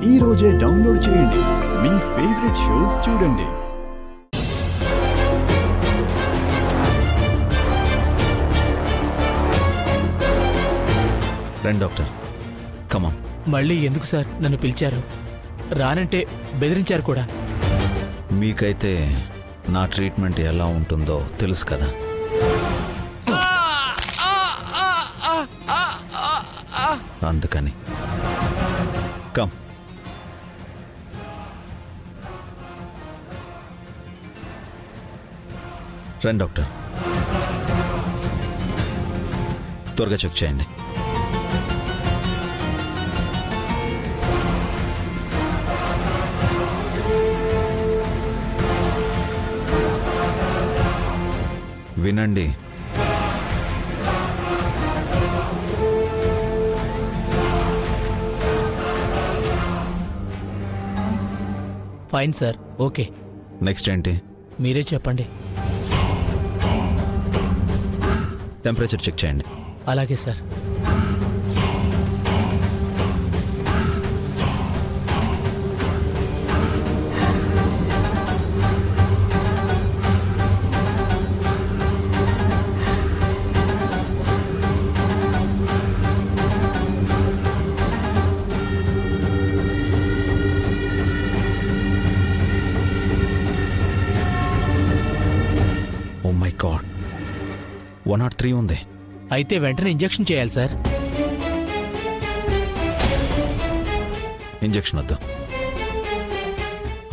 ఈ రోజే డౌన్లోడ్ చేయండి. మీ ఫేవరెట్ షోస్ చూడండి. రండి డాక్టర్, కమాన్. మళ్ళీ ఎందుకు సార్ నన్ను పిలిచారు? రానంటే బెదిరించారు కూడా. మీకైతే నా ట్రీట్మెంట్ ఎలా ఉంటుందో తెలుసు కదా. అందుకని కమ్. రండి డాక్టర్, త్వరగా చెక్ చేయండి. వినండి, ఫైన్ సార్, ఓకే. నెక్స్ట్ ఏంటి? మీరే చెప్పండి. టెంపరేచర్ చెక్ చేయండి. అలాగే సార్. ఓ మై గాడ్, 103 ఉంది. అయితే వెంటనే ఇంజెక్షన్ చేయాలి సార్. ఇంజెక్షన్ వద్దు,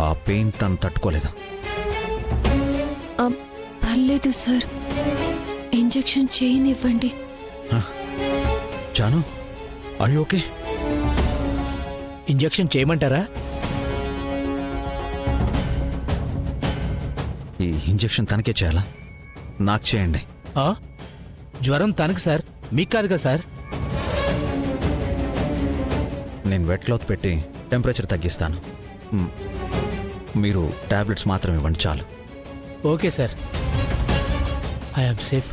ఆ పెయిన్ తను తట్టుకోలేదా? పర్లేదు సార్, ఇంజెక్షన్ చేయనివ్వండి. Janu, are you okay? Injection చేయమంటారా? ఈ ఇంజెక్షన్ తనకే చేయాలా? నాకు చేయండి. జ్వరం తనకు సార్, మీకు కాదు కదా సార్. నేను వెట్ క్లాత్ పెట్టి టెంపరేచర్ తగ్గిస్తాను. మీరు టాబ్లెట్స్ మాత్రం ఇవ్వండి చాలు. Okay sir, I am safe.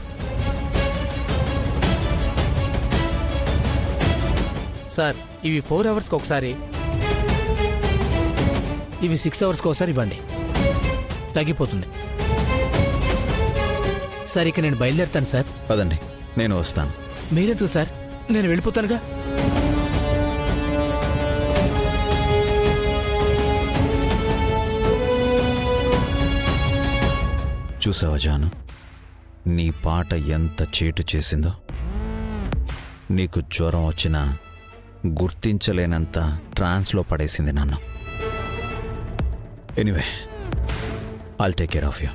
Sir, ఇవి 4 అవర్స్కి ఒకసారి, ఇవి 6 అవర్స్కి ఒకసారి ఇవ్వండి, తగ్గిపోతుంది. సార్, ఇక నేను బయలుదేరుతాను సార్. పదండి, నేను వస్తాను. మీరెందుకు సార్? నేను వెళ్ళిపోతానుగా. చూసావా జాను, నీ పాట ఎంత చేటు చేసిందో. నీకు జ్వరం వచ్చినా గుర్తించలేనంత ట్రాన్స్లో పడేసింది నన్ను. Anyway, I'll take care of you.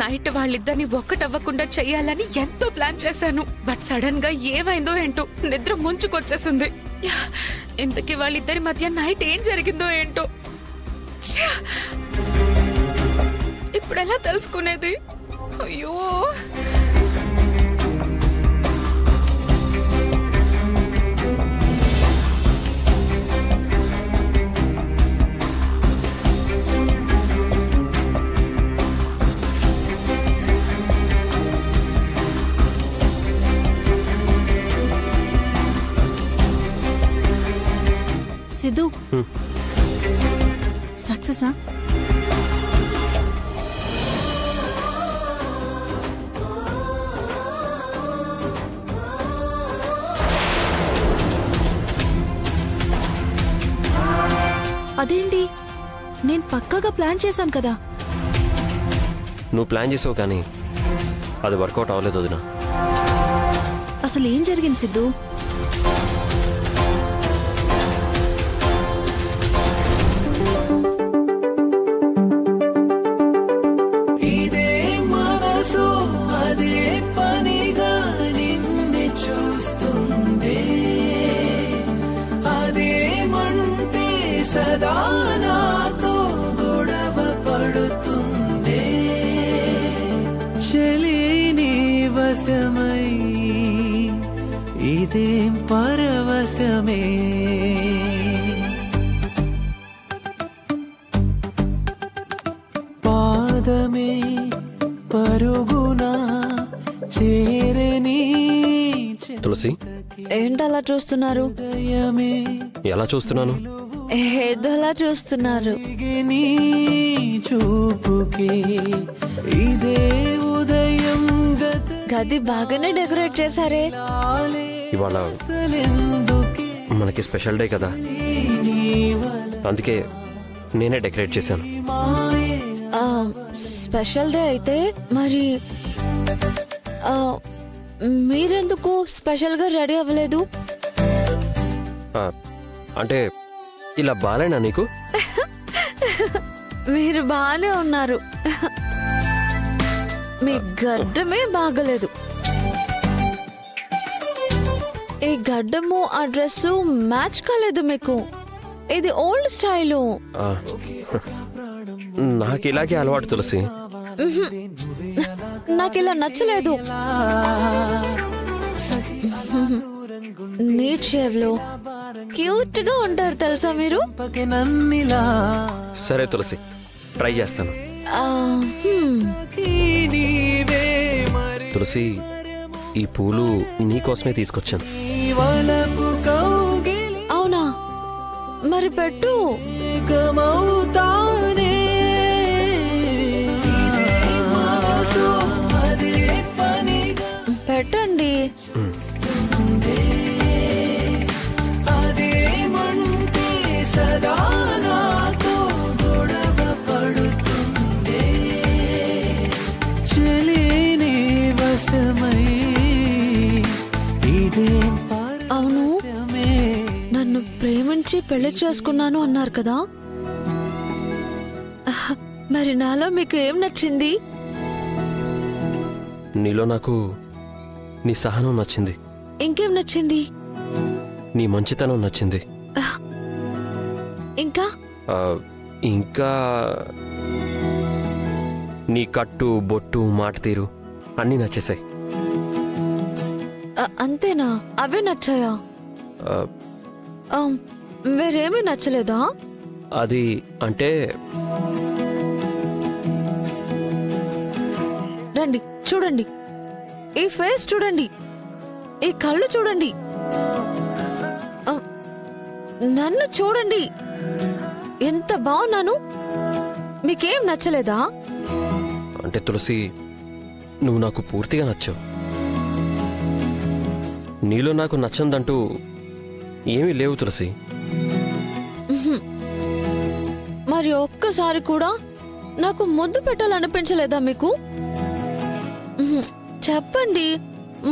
Night వాళ్ళిద్దరిని ఒక్కటవ్వకుండా చెయ్యాలని ఎంతో ప్లాన్ చేశాను. బట్ సడన్ గా ఏమైందో ఏంటో నిద్ర ముంచుకొచ్చేసింది. ఇంతకీ వాళ్ళిద్దరి మధ్య నైట్ ఏం జరిగిందో ఏంటో ఇప్పుడు ఎలా తెలుసుకునేది? అయ్యో, సిద్ధు, సక్సెసా? అదేంటి, నేను పక్కాగా ప్లాన్ చేశాను కదా. నువ్వు ప్లాన్ చేసావు కానీ అది వర్కౌట్ అవ్వలేదు వదినా. అసలు ఏం జరిగింది సిద్ధు? చలి పరవశమై ఇదేం పరవశమే పాదమే పరుగునా చేరని తులసి, ఏంటలా చూస్తున్నారు? ఎలా చూస్తున్నాను? ఏదోలా చూస్తున్నారు. నీ చూపుకే ఇదే ఉదయం గది బాగానే డెకరేట్ చేశారే. ఇవాళ మనకి స్పెషల్ డే కదా, అందుకే నేనే డెకరేట్ చేశాను. స్పెషల్ డే అయితే మరి మీరెందుకు స్పెషల్గా రెడీ అవ్వలేదు? అంటే ఇలా బాలేనా నీకు? మీరు బాగానే ఉన్నారు, మీ గడ్డమే బాగలేదు. ఈ గడ్డము ఆ డ్రెస్ మ్యాచ్ కాలేదు మీకు. ఇది ఓల్డ్ స్టైలు. నాకు ఇలాగే అలవాటు తులసి. నాకు ఇలా నచ్చలేదు. నీట్ షేవ్ లో క్యూట్ గా ఉంటారు తెలుసా మీరు. సరే తులసి, ట్రై చేస్తాను. తులసి, ఈ పూలు నీకోసమే తీసుకొచ్చాను. అవునా? మరి పెట్టు. పెట్టండి. అవును, నన్ను ప్రేమించి పెళ్లి చేసుకున్నాను అన్నారు కదా, మరి నాలో మీకు ఏం నచ్చింది? నీలో నాకు నీ సహనం నచ్చింది. ఇంకేం నచ్చింది? నీ మంచితనం నచ్చింది. ఇంకా ఇంకా నీ కట్టు, బొట్టు, మాట తీరు అన్నీ నచ్చేసాయి. అంతేనా? అవే నచ్చాయా? వేరేమీ నచ్చలేదా? అది అంటే రండి చూడండి, ఈ ఫేస్ చూడండి, ఈ కళ్ళు చూడండి, నన్ను చూడండి, ఎంత బాగున్నాను. మీకేం నచ్చలేదా? అంటే తులసి, నువ్వు నాకు పూర్తిగా నచ్చావు. నీలో నాకు నచ్చందంటూ ఏమీ లేవు తులసి. మరి ఒక్కసారి కూడా నాకు ముద్దు పెట్టాలనిపించలేదా మీకు? చెప్పండి,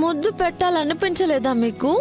ముద్దు పెట్టాలనిపించలేదా మీకు?